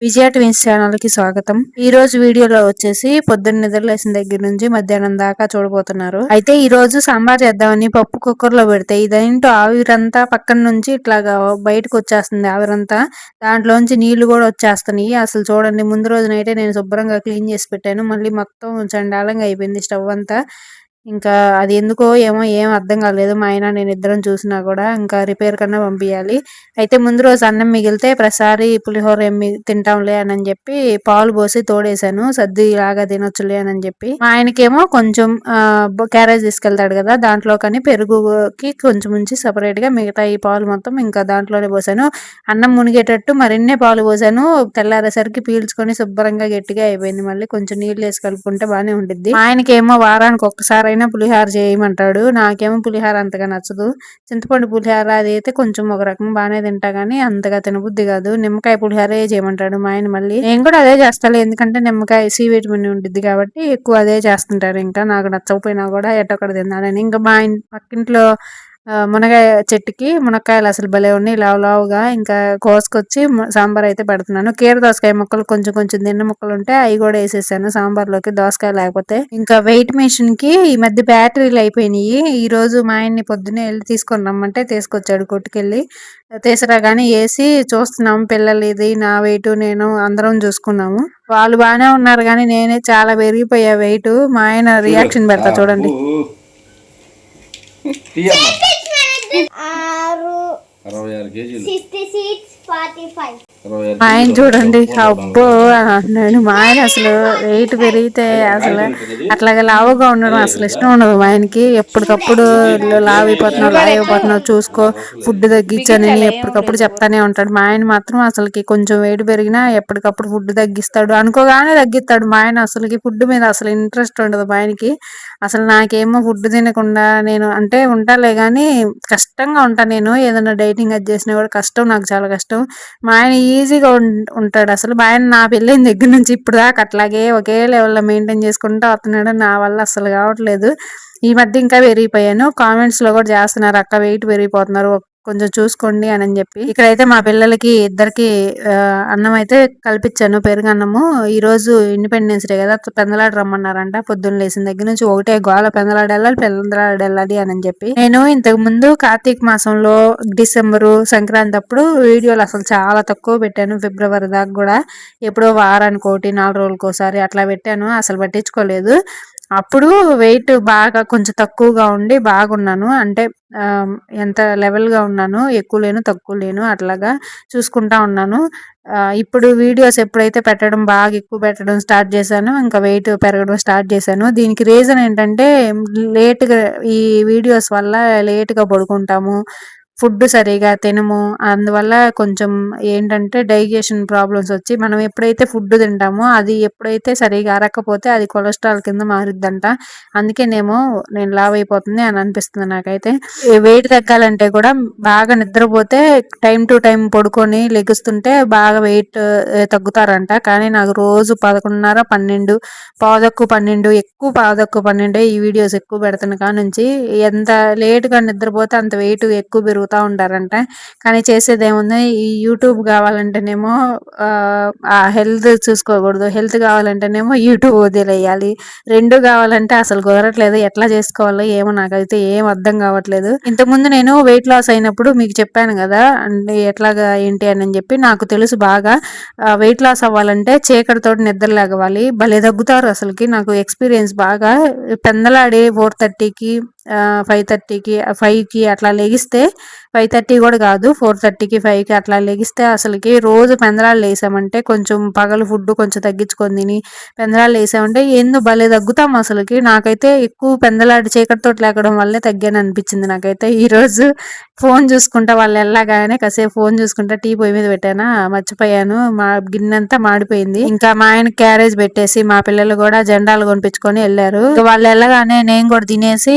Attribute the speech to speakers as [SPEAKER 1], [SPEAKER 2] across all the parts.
[SPEAKER 1] విజయ twins channel కి స్వాగతం. ఈ రోజు వీడియోలో వచ్చేసి పొద్దున్న నిద్ర లేసిన దగ్గర నుంచి మధ్యాహ్నం దాకా చూడబోతున్నారు. అయితే ఈ రోజు సాంబార్ చేద్దామని పప్పు కుక్కర్ లో పెడితే ఇదేంటో ఆవిరంతా పక్కన నుంచి ఇట్లాగా బయటకు వచ్చేస్తుంది. ఆవిరంతా దాంట్లోంచి నీళ్లు కూడా వచ్చేస్తున్నాయి. అసలు చూడండి, ముందు రోజు నైటే నేను శుభ్రంగా క్లీన్ చేసి పెట్టాను. మళ్ళీ మొత్తం చండాలంగా అయిపోయింది స్టవ్ అంతా. ఇంకా అది ఎందుకో ఏమో ఏం అర్థం కాలేదు. మా ఆయన నేను ఇద్దరం చూసినా కూడా ఇంకా రిపేర్ కన్నా పంపించాలి. అయితే ముందు రోజు అన్నం మిగిలితే ప్రతిసారి పులిహోర ఏమి తింటాంలే అని చెప్పి పాలు పోసి తోడేశాను. సర్ది లాగా తినొచ్చులే అని చెప్పి. మా ఆయనకేమో కొంచెం క్యారేజ్ తీసుకెళ్తాడు కదా, దాంట్లో కానీ పెరుగుకి కొంచెం ఉంచి సపరేట్ గా మిగతా ఈ పాలు మొత్తం ఇంకా దాంట్లోనే పోసాను. అన్నం మునిగేటట్టు మరిన్నే పాలు పోసాను. తెల్లారేసరికి పీల్చుకొని శుభ్రంగా గట్టిగా అయిపోయింది. మళ్ళీ కొంచెం నీళ్ళు వేసి కలుపుకుంటే బాగానే ఉండిద్ది. మా ఆయనకేమో వారానికి ఒక్కసారైనా పులిహోర చేయమంటాడు. నాకేమో పులిహోర అంతగా నచ్చదు. చింతపండు పులిహోర అది అయితే కొంచెం ఒక రకం బాగానే తింటా గానీ అంతగా తినబుద్ధి కాదు. నిమ్మకాయ పులిహోరే చేయమంటాడు మా ఆయన. మళ్ళీ నేను కూడా అదే చేస్తాను, ఎందుకంటే నిమ్మకాయ సి విటమిన్ ఉంటుంది కాబట్టి ఎక్కువ అదే చేస్తుంటారు. ఇంకా నాకు నచ్చకపోయినా కూడా ఎట్టొక్కడ తినాలని. ఇంకా మా పక్కింట్లో మునగాయ చెట్టుకి మునక్కాయలు అసలు భలే ఉన్నాయి, లావు లావుగా. ఇంకా కోసుకొచ్చి సాంబార్ అయితే పెడుతున్నాను. కీర దోసకాయ ముక్కలు కొంచెం కొంచెం దిన్న ముక్కలు ఉంటే అవి కూడా వేసేసాను సాంబార్లోకి, దోసకాయ లేకపోతే. ఇంకా వెయిట్ మెషిన్ కి ఈ మధ్య బ్యాటరీలు అయిపోయినాయి. ఈ రోజు మా ఆయన్ని పొద్దునే వెళ్ళి తీసుకొని రమ్మంటే తీసుకొచ్చాడు కొట్టుకెళ్ళి. తీసుకురాగానే వేసి చూస్తున్నాము. పిల్లలు ఇది నా వెయిట్ నేను అందరం చూసుకున్నాము. వాళ్ళు బాగానే ఉన్నారు కానీ నేనే చాలా పెరిగిపోయా వెయిట్. మా ఆయన రియాక్షన్ పెడతా చూడండి.
[SPEAKER 2] 66 కేజీలు,
[SPEAKER 3] 46, 45.
[SPEAKER 1] మా ఆయన చూడండి, అబ్బో అంటున్నాడు. మా ఆయన అసలు వెయిట్ పెరిగితే అసలు అట్లాగే లావుగా ఉండడం అసలు ఇష్టం ఉండదు మా ఆయనకి. ఎప్పటికప్పుడు లావు అయిపోతున్నావు చూసుకో, ఫుడ్ తగ్గించని ఎప్పటికప్పుడు చెప్తానే ఉంటాడు. మా ఆయన మాత్రం అసలుకి కొంచెం వెయిట్ పెరిగినా ఎప్పటికప్పుడు ఫుడ్ తగ్గిస్తాడు, అనుకోగానే తగ్గిస్తాడు. మా ఆయన అసలుకి ఫుడ్ మీద అసలు ఇంట్రెస్ట్ ఉండదు మా ఆయనకి. అసలు నాకేమో ఫుడ్ తినకుండా నేను అంటే ఉంటాలే కానీ కష్టంగా ఉంటాను. నేను ఏదైనా డైటింగ్ అది చేసినా కూడా కష్టం, నాకు చాలా కష్టం. మా ఆయన ఈజీగా ఉంటాడు. అసలు మా ఆయన నా పెళ్ళైన దగ్గర నుంచి ఇప్పుడు దాకా అట్లాగే ఒకే లెవెల్లో మెయింటైన్ చేసుకుంటూ వస్తున్నాడు. నా వల్ల అసలు కావట్లేదు. ఈ మధ్య ఇంకా పెరిగిపోయాను. కామెంట్స్ లో కూడా చేస్తున్నారు, అక్క వెయిట్ పెరిగిపోతున్నారు కొంచెం చూసుకోండి అని చెప్పి. ఇక్కడైతే మా పిల్లలకి ఇద్దరికి అన్నం అయితే కల్పించాను, పెరుగన్నము. ఈ రోజు ఇండిపెండెన్స్ డే కదా, పెందలాడ రమ్మన్నారంట. పొద్దున్న లేసిన దగ్గర నుంచి ఒకటే గోల, పెందలాడెళ్ళాలి అని చెప్పి. నేను ఇంతకు ముందు కార్తీక మాసంలో డిసెంబరు సంక్రాంతి అప్పుడు వీడియోలు అసలు చాలా తక్కువ పెట్టాను. ఫిబ్రవరి దాకా కూడా ఎప్పుడో వారానికి ఒకటి 4 రోజులకు ఒకసారి అట్లా పెట్టాను, అసలు పట్టించుకోలేదు. అప్పుడు వెయిట్ బాగా కొంచెం తక్కువగా ఉండి బాగున్నాను. అంటే ఎంత లెవెల్గా ఉన్నాను, ఎక్కువ లేను తక్కువ లేను, అట్లాగా చూసుకుంటా ఉన్నాను. ఇప్పుడు వీడియోస్ ఎప్పుడైతే పెట్టడం బాగా ఎక్కువ పెట్టడం స్టార్ట్ చేశాను, ఇంకా వెయిట్ పెరగడం స్టార్ట్ చేశాను. దీనికి రీజన్ ఏంటంటే లేట్గా ఈ వీడియోస్ వల్ల లేట్గా పడుకుంటాము, ఫుడ్ సరిగా తినము. అందువల్ల కొంచెం ఏంటంటే డైజెషన్ ప్రాబ్లమ్స్ వచ్చి మనం ఎప్పుడైతే ఫుడ్ తింటామో అది ఎప్పుడైతే సరిగా అరగకపోతే అది కొలెస్ట్రాల్ కింద మారుద్దంట. అందుకేనేమో నేను లావ్ అయిపోతుంది అని అనిపిస్తుంది నాకైతే. వెయిట్ తగ్గాలంటే కూడా బాగా నిద్రపోతే టైం టు టైం పడుకొని లెగుస్తుంటే బాగా వెయిట్ తగ్గుతారంట. కానీ నాకు రోజు 11:30, 12, పావుతక్కువ 12, ఎక్కువ పావుతక్కువ 12 ఈ వీడియోస్ ఎక్కువ పెడుతున్న కానుంచి ఎంత లేటుగా నిద్రపోతే అంత వెయిట్ ఎక్కువ పెరుగుతూ ఉంటారంట. కానీ చేసేది ఏముంది, ఈ యూట్యూబ్ కావాలంటేనేమో హెల్త్ చూసుకోకూడదు, హెల్త్ కావాలంటేనేమో యూట్యూబ్ వదిలేయాలి. రెండు కావాలంటే అసలు కుదరట్లేదు. ఎట్లా చేసుకోవాలో ఏమో నాకైతే ఏం అర్థం కావట్లేదు. ఇంతకుముందు నేను వెయిట్ లాస్ అయినప్పుడు మీకు చెప్పాను కదా అంటే ఎట్లాగా ఏంటి అని చెప్పి. నాకు తెలుసు బాగా. వెయిట్ లాస్ అవ్వాలంటే చీకటితోటి నిద్ర లేగవాలి, భలే తగ్గుతారు అసలుకి. నాకు ఎక్స్పీరియన్స్ బాగా. పెందలాడి 4:30కి 5:30కి 5కి అట్లా లెగిస్తే, 5:30 కూడా కాదు 4:30కి 5కి అట్లా లెగిస్తే అసలుకి రోజు పెందలాళ్ళు వేసామంటే కొంచెం పగలు ఫుడ్ కొంచెం తగ్గించుకొని తిని పెందలాళ్ళు వేసామంటే భలే తగ్గుతాం అసలుకి. నాకైతే ఎక్కువ పెందలాడి చీకటితోటి లేకడం వల్లే తగ్గాను అనిపించింది నాకైతే. ఈరోజు ఫోన్ చూసుకుంటా వాళ్ళు వెళ్ళగానే కాసేపు ఫోన్ చూసుకుంటా టీ పొయ్యి మీద పెట్టానా, మర్చిపోయాను. మా గిన్నెంతా మాడిపోయింది. ఇంకా మా ఆయన క్యారేజ్ పెట్టేసి మా పిల్లలు కూడా జెండాలు కొనిపించుకొని వెళ్ళారు. వాళ్ళు వెళ్ళగానే నేను కూడా తినేసి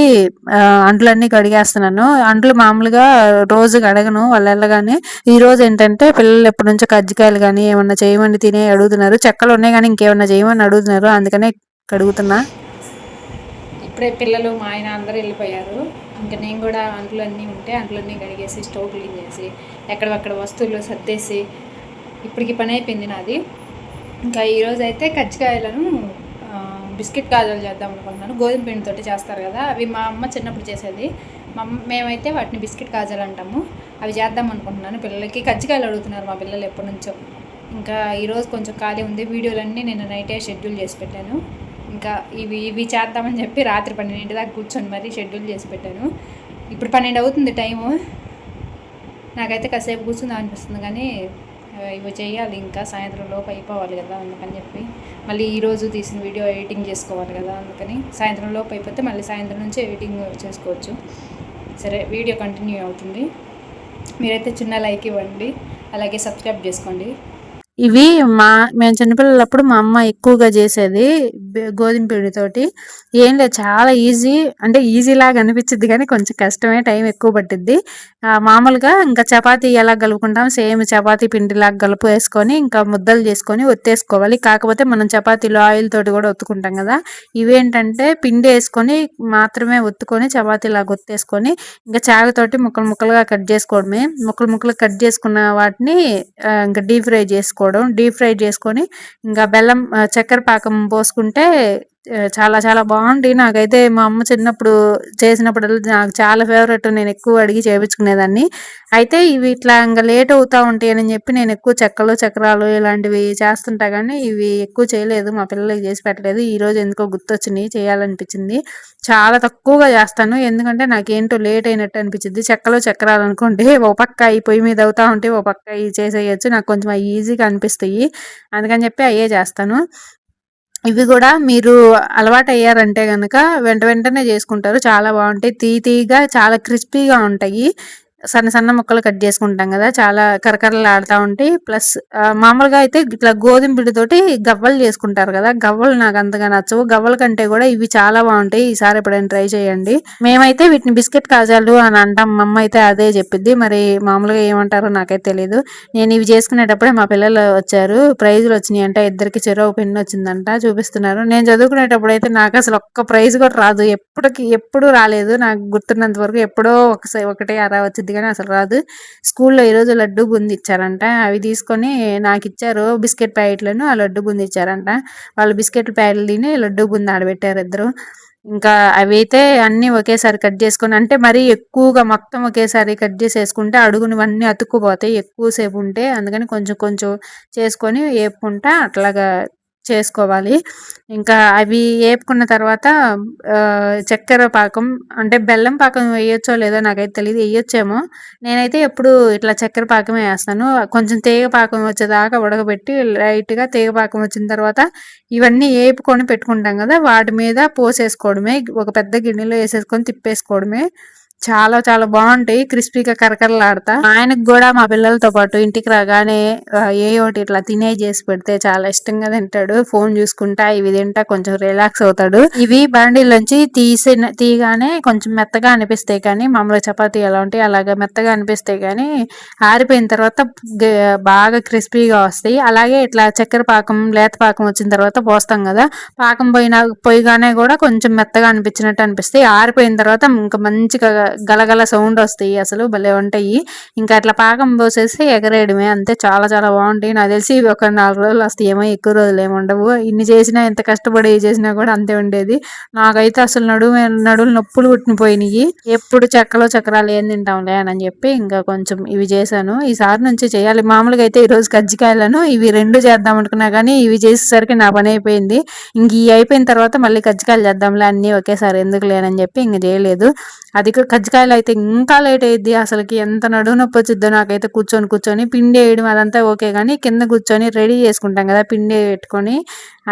[SPEAKER 1] అంట్లన్నీ కడిగేస్తున్నాను. అంట్లు మామూలుగా రోజు కడగను వాళ్ళు వెళ్ళగానే. ఈ రోజు ఏంటంటే పిల్లలు ఎప్పటి నుంచో కజ్జికాయలు కానీ ఏమన్నా చేయమని తినే అడుగుతున్నారు. చెక్కలు ఉన్నాయి కానీ ఇంకేమన్నా చేయమని అడుగుతున్నారు, అందుకనే కడుగుతున్నా.
[SPEAKER 4] ఇప్పుడే పిల్లలు మా ఆయన అందరూ వెళ్ళిపోయారు. ఇంకా నేను కూడా అంట్లన్నీ ఉంటే అంట్లన్నీ కడిగేసి స్టవ్ క్లీన్ చేసి ఎక్కడక్కడ వస్తువులు సర్దేసి ఇప్పటికి పని అయిపోయింది నాది. ఇంకా ఈరోజు అయితే కజ్జికాయలను బిస్కెట్ కాజాలు చేద్దాం అనుకుంటున్నాను. గోధుమ పిండితోటి చేస్తారు కదా, అవి మా అమ్మ చిన్నప్పుడు చేసేది. మేమైతే వాటిని బిస్కెట్ కాజాలు అంటాము. అవి చేద్దాం అనుకుంటున్నాను. పిల్లలకి కజ్జికాయలు అడుగుతున్నారు మా పిల్లలు ఎప్పటి నుంచో. ఇంకా ఈరోజు కొంచెం ఖాళీ ఉంది. వీడియోలన్నీ నేను నైటే షెడ్యూల్ చేసి పెట్టాను. ఇంకా ఇవి చేద్దామని చెప్పి రాత్రి 12 దాకా కూర్చొని మరీ షెడ్యూల్ చేసి పెట్టాను. ఇప్పుడు 12 అవుతుంది టైము. నాకైతే కాసేపు కూర్చుందా అనిపిస్తుంది, కానీ ఇవి చేయాలి, ఇంకా సాయంత్రం లోపు అయిపోవాలి కదా. అందుకని చెప్పి మళ్ళీ ఈరోజు తీసిన వీడియో ఎడిటింగ్ చేసుకోవాలి కదా, అందుకని సాయంత్రం లోపు అయిపోతే మళ్ళీ సాయంత్రం నుంచి ఎడిటింగ్ చేసుకోవచ్చు. సరే, వీడియో కంటిన్యూ అవుతుంది. మీరైతే చిన్న లైక్ ఇవ్వండి, అలాగే సబ్స్క్రైబ్ చేసుకోండి.
[SPEAKER 1] ఇవి మేము చిన్నపిల్లలప్పుడు మా అమ్మ ఎక్కువగా చేసేది గోధుమ పిండితోటి. ఏం లేదు, చాలా ఈజీ, అంటే ఈజీ లాగా అనిపించింది కానీ కొంచెం కష్టమే, టైం ఎక్కువ పట్టిద్ది. మామూలుగా ఇంకా చపాతీ ఎలా కలుపుకుంటాం సేమ్ చపాతీ పిండిలాగా కలుపు వేసుకొని ఇంకా ముద్దలు చేసుకొని ఒత్తేసుకోవాలి. కాకపోతే మనం చపాతీలో ఆయిల్ తోటి కూడా ఒత్తుకుంటాం కదా, ఇవేంటంటే పిండి వేసుకొని మాత్రమే ఒత్తుకొని చపాతీలాగా ఒత్తేసుకొని ఇంకా చాకుతోటి ముక్కలు ముక్కలుగా కట్ చేసుకోవడమే. ముక్కలు కట్ చేసుకున్న వాటిని ఇంకా డీప్ ఫ్రై చేసుకొని ఇంకా బెల్లం చక్కెర పాకం పోసుకుంటే చాలా చాలా బాగుంది. నాకైతే మా అమ్మ చిన్నప్పుడు చేసినప్పుడు నాకు చాలా ఫేవరెట్. నేను ఎక్కువ అడిగి చేయించుకునేదాన్ని. అయితే ఇవి ఇట్లా ఇంకా లేట్ అవుతా ఉంటాయి అని చెప్పి నేను ఎక్కువ చక్రాలు ఇలాంటివి చేస్తుంటా, కానీ ఇవి ఎక్కువ చేయలేదు, మా పిల్లలకి చేసి పెట్టలేదు. ఈ రోజు ఎందుకో గుర్తొచ్చినాయి, చేయాలనిపించింది. చాలా తక్కువగా చేస్తాను, ఎందుకంటే నాకేంటో లేట్ అయినట్టు అనిపించింది. చక్రాలు అనుకోండి, ఓ పక్క ఈ పొయ్యి మీద అవుతా ఉంటే ఓ పక్క ఇవి చేసేయచ్చు, నాకు కొంచెం ఈజీగా అనిపిస్తాయి, అందుకని చెప్పి అయ్యే చేస్తాను. ఇవి కూడా మీరు అలవాటు అయ్యారంటే కనుక వెంటనే చేసుకుంటారు, చాలా బాగుంటాయి. తీగా చాలా క్రిస్పీగా ఉంటాయి. సన్న ముక్కలు కట్ చేసుకుంటాం కదా, చాలా కరకరలు ఆడుతూ ఉంటాయి. ప్లస్ మామూలుగా అయితే ఇట్లా గోధుమ పిండితోటి గవ్వలు చేసుకుంటారు కదా, గవ్వలు నాకు అంతగా నచ్చవు. గవ్వల కంటే కూడా ఇవి చాలా బాగుంటాయి. ఈసారి ఎప్పుడైనా ట్రై చేయండి. మేమైతే వీటిని బిస్కెట్ కాజాలు అని అంటాం, మా అమ్మ అయితే అదే చెప్పిద్ది, మరి మామూలుగా ఏమంటారో నాకైతే తెలియదు. నేను ఇవి చేసుకునేటప్పుడే మా పిల్లలు వచ్చారు, ప్రైజులు వచ్చినాయి అంట, ఇద్దరికి చెరో పెన్ను వచ్చిందంట, చూపిస్తున్నారు. నేను చదువుకునేటప్పుడు అయితే నాకు అసలు ఒక్క ప్రైజ్ కూడా రాదు, ఎప్పుడు రాలేదు నాకు గుర్తున్నంత వరకు. ఎప్పుడో ఒకటే అరా వచ్చింది కానీ అసలు రాదు. స్కూల్లో ఈరోజు లడ్డు బూంది ఇచ్చారంట, అవి తీసుకొని నాకు ఇచ్చారు బిస్కెట్ ప్యాకెట్లను, ఆ లడ్డు బూంది ఇచ్చారంట. వాళ్ళు బిస్కెట్ ప్యాకెట్లు తిని లడ్డు బూంది ఆడబెట్టారు ఇద్దరు. ఇంకా అవి అయితే అన్నీ ఒకేసారి కట్ చేసుకొని, అంటే మరీ ఎక్కువగా మొత్తం ఒకేసారి కట్ చేసేసుకుంటే అడుగునివన్నీ అతుక్కుపోతాయి ఎక్కువసేపు ఉంటే, అందుకని కొంచెం చేసుకొని వేపుకుంటా అట్లాగా చేసుకోవాలి. ఇంకా అవి వేపుకున్న తర్వాత చక్కెర పాకం, అంటే బెల్లం పాకం వేయొచ్చో లేదో నాకైతే తెలియదు, వేయొచ్చేమో. నేనైతే ఎప్పుడు ఇట్లా చక్కెర పాకమే వేస్తాను. కొంచెం తీగ పాకం వచ్చేదాకా ఉడకబెట్టి లైట్గా తీగ పాకం వచ్చిన తర్వాత ఇవన్నీ వేపుకొని పెట్టుకుంటాం కదా, వాటి మీద పోసేసుకోవడమే, ఒక పెద్ద గిన్నెలో వేసేసుకొని తిప్పేసుకోవడమే. చాలా చాలా బాగుంటాయి, క్రిస్పీగా కరకరలాడతా. ఆయనకు కూడా మా పిల్లలతో పాటు ఇంటికి రాగానే ఒకటి ఇట్లా చేసి పెడితే చాలా ఇష్టంగా తింటాడు. ఫోన్ చూసుకుంటా ఇవి తింటా కొంచెం రిలాక్స్ అవుతాడు. ఇవి బండిలోంచి తీయగానే కొంచెం మెత్తగా అనిపిస్తాయి, కానీ మామూలుగా చపాతీ ఎలా ఉంటాయి అలాగా మెత్తగా అనిపిస్తాయి, కానీ ఆరిపోయిన తర్వాత బాగా క్రిస్పీగా వస్తాయి. అలాగే ఇట్లా చక్కెర పాకం లేత పాకం వచ్చిన తర్వాత పోస్తాం కదా, పాకం పోయిగానే కూడా కొంచెం మెత్తగా అనిపించినట్టు అనిపిస్తాయి. ఆరిపోయిన తర్వాత ఇంకా మంచిగా గలగల సౌండ్ వస్తాయి, అసలు భలే ఉంటాయి. ఇంకా అట్లా పాకం పోసేసి ఎగరేయడమే, అంతే. చాలా చాలా బాగుంటాయి. నాకు తెలిసి ఒక 4 రోజులు వస్తాయి ఏమో, ఎక్కువ రోజులు ఏమి ఉండవు. ఇన్ని చేసినా, ఎంత కష్టపడి చేసినా కూడా అంతే ఉండేది. నాకైతే అసలు నడువులు నొప్పులు పుట్టిపోయినాయి. ఎప్పుడు చక్రాలు ఏం తింటాంలే అని చెప్పి ఇంకా కొంచెం ఇవి చేశాను. ఈసారి నుంచి చేయాలి. మామూలుగా అయితే ఈరోజు కజ్జికాయలను ఇవి 2 చేద్దాం అనుకున్నా, కానీ ఇవి చేసేసరికి నా పని అయిపోయింది. ఇంక ఇవి అయిపోయిన తర్వాత మళ్ళీ కజ్జికాయలు చేద్దాంలే, అన్నీ ఒకేసారి ఎందుకు లేనని చెప్పి ఇంక చేయలేదు. అది కజ్జికాయలు అయితే ఇంకా లేట్ అయ్యిద్ది, అసలుకి ఎంత నడువు నొప్పి వచ్చిద్దో నాకైతే. కూర్చొని పిండి వేయడం అదంతా ఓకే, కానీ కింద కూర్చొని రెడీ చేసుకుంటాం కదా పిండి పెట్టుకొని,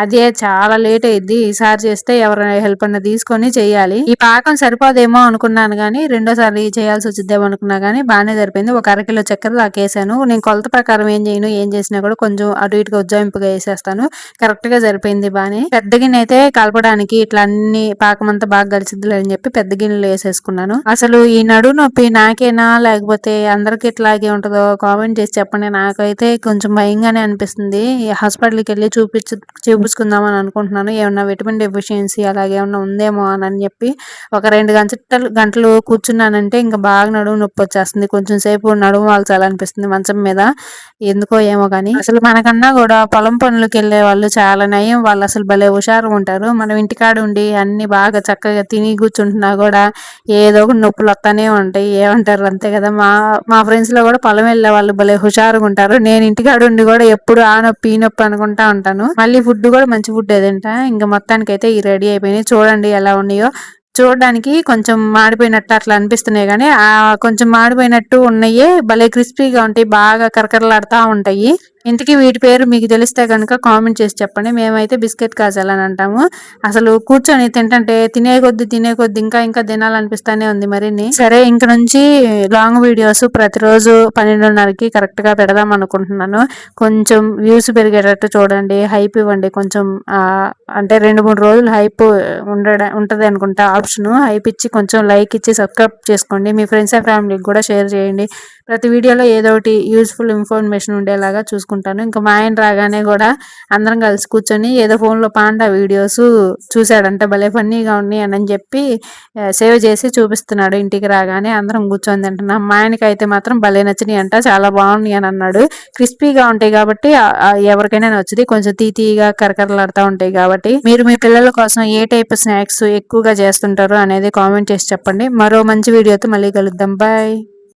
[SPEAKER 1] అదే చాలా లేట్ అయ్యిద్ది. ఈసారి చేస్తే ఎవరైనా హెల్ప్ అన్న తీసుకొని చేయాలి. ఈ పాకం సరిపోదేమో అనుకున్నాను, కానీ రెండోసారి చేయాల్సి వచ్చిద్దేమో అనుకున్నా, కానీ బాగానే సరిపోయింది. ఒక అరకిలో చక్కెర దాకేసాను. నేను కొలత ప్రకారం ఏం చేసినా కూడా కొంచెం అటు ఇటుగా ఉజ్జాయింపుగా వేసేస్తాను. కరెక్ట్ గా సరిపోయింది బానే. పెద్ద గిన్నె అయితే కలపడానికి ఇట్లా అన్ని పాకం అంతా బాగా కలిసిద్దులే అని చెప్పి పెద్ద గిన్నెలు వేసేసుకున్నాను. అసలు ఈ నడువు నొప్పి నాకేనా లేకపోతే అందరికి ఇట్లాగే ఉంటుందో కామెంట్ చేసి చెప్పండి. నాకైతే కొంచెం భయంగానే అనిపిస్తుంది. హాస్పిటల్కి వెళ్ళి చూపించుకుందామని అనుకుంటున్నాను. ఏమన్నా విటమిన్ డెఫిషియన్సీ అలాగే ఏమన్నా ఉందేమో అని చెప్పి ఒక 2 గంటలు కూర్చున్నానంటే ఇంకా బాగా నడుము నొప్పి వచ్చేస్తుంది. కొంచెం సేపు నడుము వాల్చాలనిపిస్తుంది మంచం మీద. ఎందుకో ఏమో కానీ అసలు మనకన్నా కూడా పొలం పనులకు వెళ్ళే వాళ్ళు చాలా నయం. వాళ్ళు అసలు భలే హుషారుగా ఉంటారు. మనం ఇంటికాడ ఉండి అన్ని బాగా చక్కగా తిని కూర్చుంటున్నా కూడా ఏదో ఒక నొప్పులు వస్తానే ఉంటాయి. ఏమంటారు అంతే కదా. మా ఫ్రెండ్స్ లో కూడా పొలం వెళ్ళే వాళ్ళు భలే హుషారుగా ఉంటారు. నేను ఇంటికాడ ఉండి కూడా ఎప్పుడు ఆ నొప్పి ఈ నొప్పి అనుకుంటా ఉంటాను. మళ్ళీ ఫుడ్ కూడా మంచి ఫుడ్ ఏదంటా. ఇంకా మొత్తానికైతే ఈ రెడీ అయిపోయినాయి. చూడండి ఎలా ఉన్నాయో. చూడడానికి కొంచెం మాడిపోయినట్టు అట్లా అనిపిస్తున్నాయి కానీ కొంచెం మాడిపోయినట్టు ఉన్నాయి. భలే క్రిస్పీగా ఉంటాయి. బాగా కరకరలాడుతూ ఉంటాయి. ఇంతకీ వీటి పేరు మీకు తెలిస్తే కనుక కామెంట్ చేసి చెప్పండి. మేమైతే బిస్కెట్ కాజాలు అని అంటాము. అసలు కూర్చొని తింటే తినే కొద్ది ఇంకా ఇంకా తినాలనిపిస్తానే ఉంది మరిన్ని. సరే ఇంక నుంచి లాంగ్ వీడియోస్ ప్రతిరోజు 12:30కి కరెక్ట్ గా పెడదాం అనుకుంటున్నాను. కొంచెం వ్యూస్ పెరిగేటట్టు చూడండి. హైప్ ఇవ్వండి కొంచెం. అంటే 2-3 రోజులు హైప్ ఉంటది అనుకుంటా ఆప్షన్. హైప్ ఇచ్చి కొంచెం లైక్ ఇచ్చి సబ్స్క్రైబ్ చేసుకోండి. మీ ఫ్రెండ్స్ అండ్ ఫ్యామిలీకి కూడా షేర్ చేయండి. ప్రతి వీడియోలో ఏదో ఒకటి యూస్ఫుల్ ఇన్ఫర్మేషన్ ఉండేలాగా చూసుకుంటాను. ఇంకా మా ఆయన రాగానే కూడా అందరం కలిసి కూర్చొని ఏదో ఫోన్లో పాండా వీడియోస్ చూశాడంటే భలే ఫన్నీగా ఉన్నాయి అని చెప్పి సేవ్ చేసి చూపిస్తున్నాడు. ఇంటికి రాగానే అందరం కూర్చొని తింటున్నాం. మా ఆయనకి అయితే మాత్రం భలే నచ్చినాయి అంట. చాలా బాగున్నాయి అని అన్నాడు. క్రిస్పీగా ఉంటాయి కాబట్టి ఎవరికైనా నచ్చుది. కొంచెం తీగా కరకరలాడుతూ ఉంటాయి కాబట్టి. మీరు మీ పిల్లల కోసం ఏ టైప్ స్నాక్స్ ఎక్కువగా చేస్తుంటారు అనేది కామెంట్ చేసి చెప్పండి. మరో మంచి వీడియోతో మళ్ళీ కలుద్దాం. బాయ్.